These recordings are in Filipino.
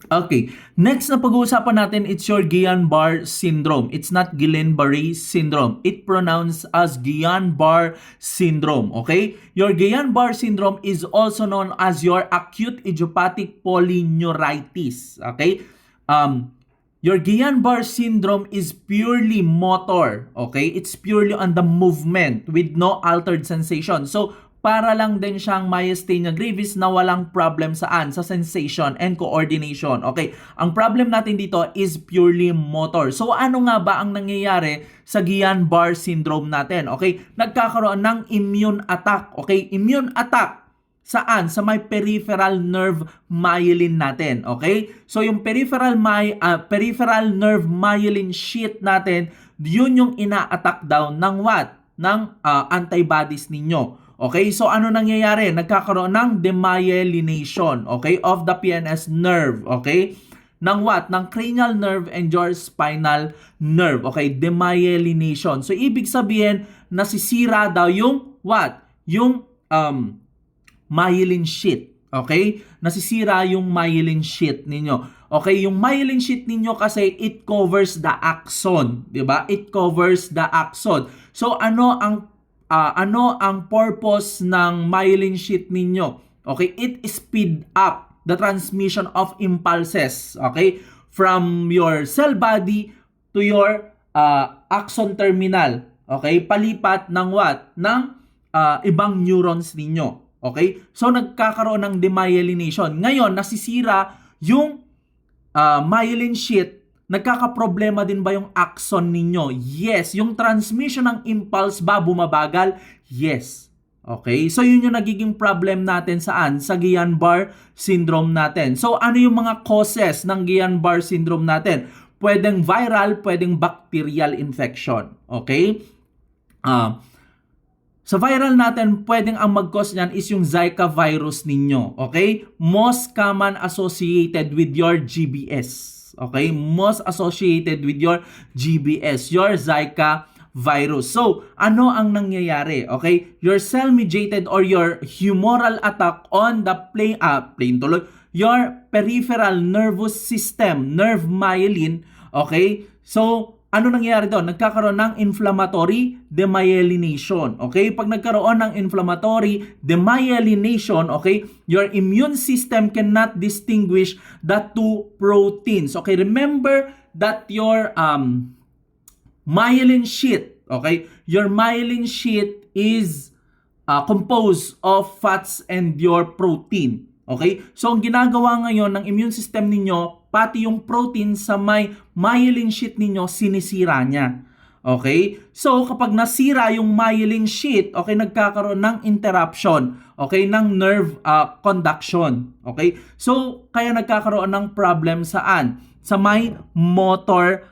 Okay, next na pag-uusapan natin, it's your Guillain-Barré syndrome. It's not Guillain-Barré syndrome. It pronounced as Guillain-Barré syndrome, okay? Your Guillain-Barré syndrome is also known as your acute idiopathic polyneuritis, okay? Your Guillain-Barré syndrome is purely motor, okay? It's purely on the movement with no altered sensation. So, para lang din siyang myasthenia gravis na walang problem saan? Sa sensation and coordination. Okay, ang problem natin dito is purely motor. So ano nga ba ang nangyayari sa Guillain-Barré syndrome natin? Okay, nagkakaroon ng immune attack. Okay, immune attack. Saan? Sa may peripheral nerve myelin natin. Okay? So yung peripheral nerve myelin sheath natin, yun yung ina-attack daw ng what? Ng antibodies ninyo. Okay, so ano nangyayari? Nagkakaroon ng demyelination, okay, of the PNS nerve, okay? Ng what? Ng cranial nerve and your spinal nerve, okay? Demyelination. So, ibig sabihin, nasisira daw yung what? Yung myelin sheath, okay? Nasisira yung myelin sheath ninyo. Okay, yung myelin sheath ninyo kasi it covers the axon, 'di ba? It covers the axon. So, ano ang purpose ng myelin sheath ninyo? Okay, it speed up the transmission of impulses, okay, from your cell body to your axon terminal, okay, palipat ng what? Ng ibang neurons ninyo, okay? So nagkakaroon ng demyelination. Ngayon, nasisira yung myelin sheath. Nagkakaproblema din ba yung axon ninyo? Yes. Yung transmission ng impulse ba bumabagal? Yes. Okay? So, yun yung nagiging problem natin saan? Sa Guillain-Barré syndrome natin. So, ano yung mga causes ng Guillain-Barré syndrome natin? Pwedeng viral, pwedeng bacterial infection. Okay? Sa viral natin, pwedeng ang mag-cause niyan is yung Zika virus ninyo. Okay? Most common associated with your GBS. Okay, most associated with your GBS, your Zika virus. So, ano ang nangyayari? Okay, your cell-mediated or your humoral attack on the your peripheral nervous system, nerve myelin. Okay, so ano nangyayari doon? Nagkakaroon ng inflammatory demyelination. Okay? Pag nagkaroon ng inflammatory demyelination, okay, your immune system cannot distinguish the two proteins. Okay? Remember that your myelin sheath, okay? Your myelin sheath is composed of fats and your protein. Okay? So, ang ginagawa ngayon ng immune system ninyo, pati yung protein sa may myelin sheath ninyo, sinisira niya. Okay? So, kapag nasira yung myelin sheath, okay, nagkakaroon ng interruption, okay, ng nerve conduction. Okay? So, kaya nagkakaroon ng problem saan? Sa may motor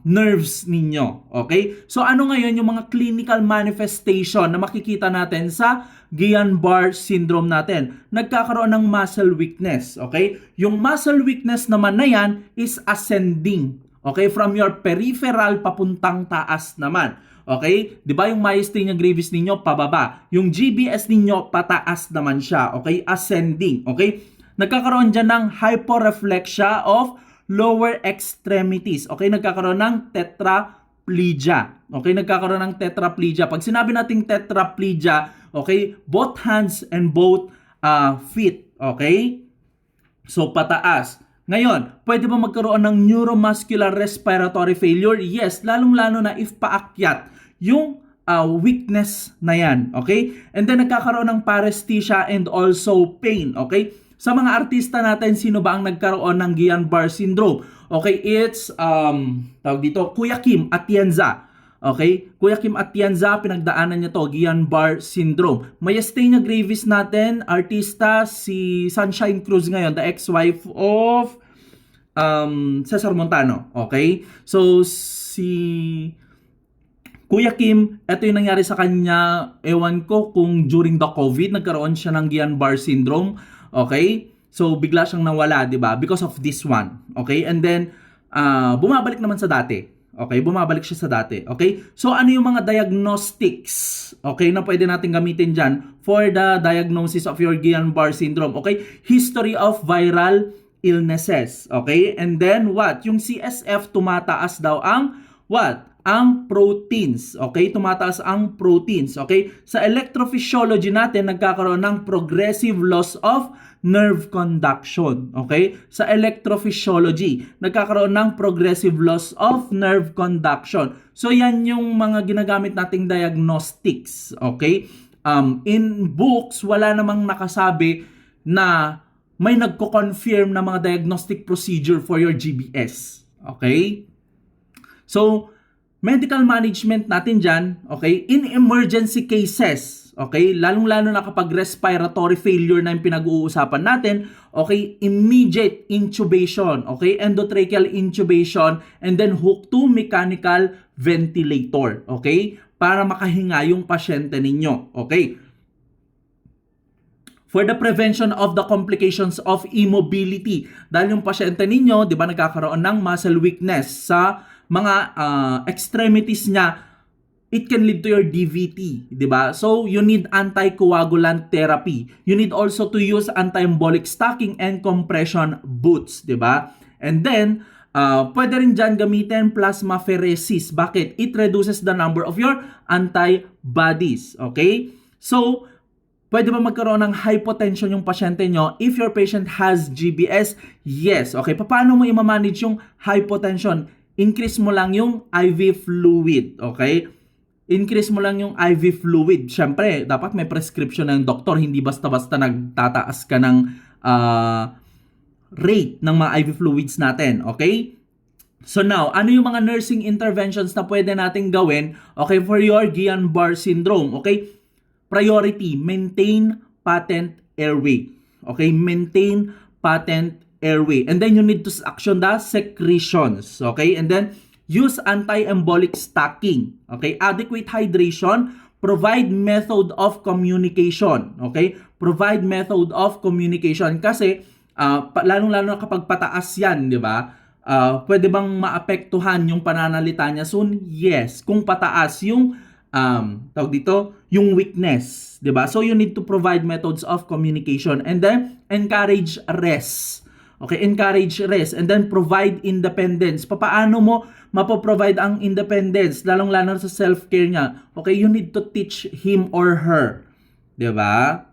nerves ninyo. Okay? So, ano ngayon yung mga clinical manifestation na makikita natin sa Guillain-Barré syndrome natin? Nagkakaroon ng muscle weakness. Okay? Yung muscle weakness naman na yan is ascending. Okay? From your peripheral papuntang taas naman. Okay? Di ba yung myasthenia gravis ninyo pababa? Yung GBS ninyo pataas naman siya. Okay? Ascending. Okay? Nagkakaroon dyan ng hyporeflexia of lower extremities. Okay? Nagkakaroon ng tetraplegia. Okay? Nagkakaroon ng tetraplegia. Pag sinabi nating tetraplegia, okay, both hands and both feet. Okay? So, pataas. Ngayon, pwede ba magkaroon ng neuromuscular respiratory failure? Yes, lalong-lalo na if paakyat yung weakness na yan. Okay? And then, nagkakaroon ng paresthesia and also pain. Okay? Sa mga artista natin, sino ba ang nagkaroon ng Guillain-Barré syndrome? Okay, it's, tawag dito, Kuya Kim Atienza. Okay? Kuya Kim Atienza, pinagdaanan niya to, Guillain-Barré syndrome. Myasthenia gravis natin, artista, si Sunshine Cruz ngayon, the ex-wife of Cesar Montano. Okay? So, si Kuya Kim, ito yung nangyari sa kanya, ewan ko kung during the COVID, nagkaroon siya ng Guillain-Barré syndrome. Okay? So, bigla siyang nawala, di ba? Because of this one. Okay? And then, bumabalik naman sa dati. Okay? Bumabalik siya sa dati. Okay? So, ano yung mga diagnostics? Okay? Na pwede natin gamitin dyan for the diagnosis of your Guillain-Barré syndrome. Okay? History of viral illnesses. Okay? And then what? Yung CSF tumataas daw ang what? Ang proteins. Okay? Tumataas ang proteins. Okay? Sa electrophysiology natin, nagkakaroon ng progressive loss of nerve conduction. Okay? Sa electrophysiology, nagkakaroon ng progressive loss of nerve conduction. So, yan yung mga ginagamit nating diagnostics. Okay? In books, wala namang nakasabi na may nagko-confirm na mga diagnostic procedure for your GBS. Okay? So, medical management natin dyan, okay, in emergency cases, okay, lalong-lalo na kapag respiratory failure na yung pinag-uusapan natin, okay, immediate intubation, okay, endotracheal intubation, and then hook to mechanical ventilator, okay, para makahinga yung pasyente ninyo, okay. For the prevention of the complications of immobility, dahil yung pasyente ninyo, di ba, nagkakaroon ng muscle weakness sa mga extremities niya, it can lead to your DVT, di ba? So, you need anticoagulant therapy. You need also to use anti-embolic stocking and compression boots, di ba? And then, pwede rin dyan gamitin plasmapheresis. Bakit? It reduces the number of your antibodies, okay? So, pwede ba magkaroon ng hypotension yung pasyente nyo if your patient has GBS? Yes. Okay, paano mo i-manage yung hypotension? Increase mo lang yung IV fluid, okay? Increase mo lang yung IV fluid. Siyempre, dapat may prescription ng doktor, hindi basta-basta nagtataas ka ng rate ng mga IV fluids natin, okay? So now, ano yung mga nursing interventions na pwede nating gawin, okay, for your Guillain-Barré syndrome, okay? Priority, maintain patent airway, okay? Maintain patent airway. And then you need to action the secretions, okay? And then use anti-embolic stocking, okay? Adequate hydration, provide method of communication, okay? Provide method of communication kasi lalong-lalo kapag pataas yan, di ba? Pwede bang maapektuhan yung pananalita niya soon? Yes. Kung pataas yung tawag dito, yung weakness, di ba? So you need to provide methods of communication and then encourage rest. Okay, encourage rest and then provide independence. Paano mo mapoprovide ang independence? Lalong-lalo sa self-care niya. Okay, you need to teach him or her. 'Di ba?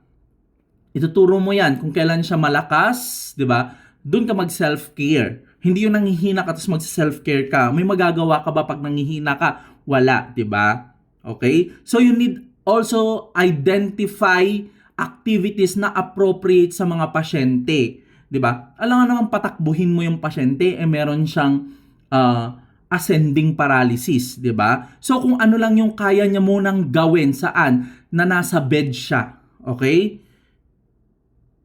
Ituturo mo 'yan kung kailan siya malakas, 'di ba? Doon ka mag-self-care. Hindi 'yung nanghihina ka tapos mag-self-care ka. May magagawa ka ba pag nanghihina ka? Wala, 'di ba? Okay? So you need also identify activities na appropriate sa mga pasyente. 'Di ba? Alam nga naman patakbuhin mo yung pasyente meron siyang ascending paralysis, 'di ba? So kung ano lang yung kaya niya munang gawin saan na nasa bed siya, okay?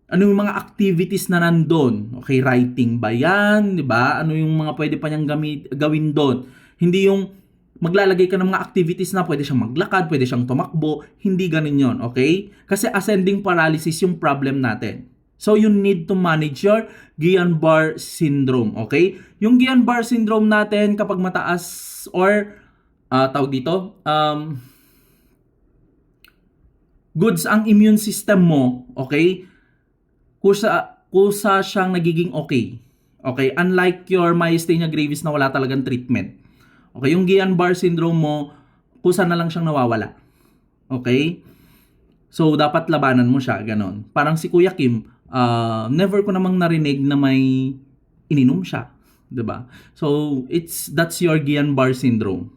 Ano yung mga activities na nandun? Okay, writing ba 'yan, 'di ba? Ano yung mga pwede pa niyang gawin doon? Hindi yung maglalagay ka ng mga activities na pwede siyang maglakad, pwede siyang tumakbo, hindi ganun 'yon, okay? Kasi ascending paralysis yung problem natin. So, you need to manage your Guillain-Barré syndrome, okay? Yung Guillain-Barré syndrome natin kapag mataas or tawag dito, goods ang immune system mo, okay? Kusa siyang nagiging okay. Okay? Unlike your myasthenia gravis na wala talagang treatment. Okay? Yung Guillain-Barré syndrome mo, kusa na lang siyang nawawala. Okay? So, dapat labanan mo siya, ganon. Parang si Kuya Kim, never ko namang narinig na may ininom siya, 'di ba? So, that's your Guillain-Barré syndrome.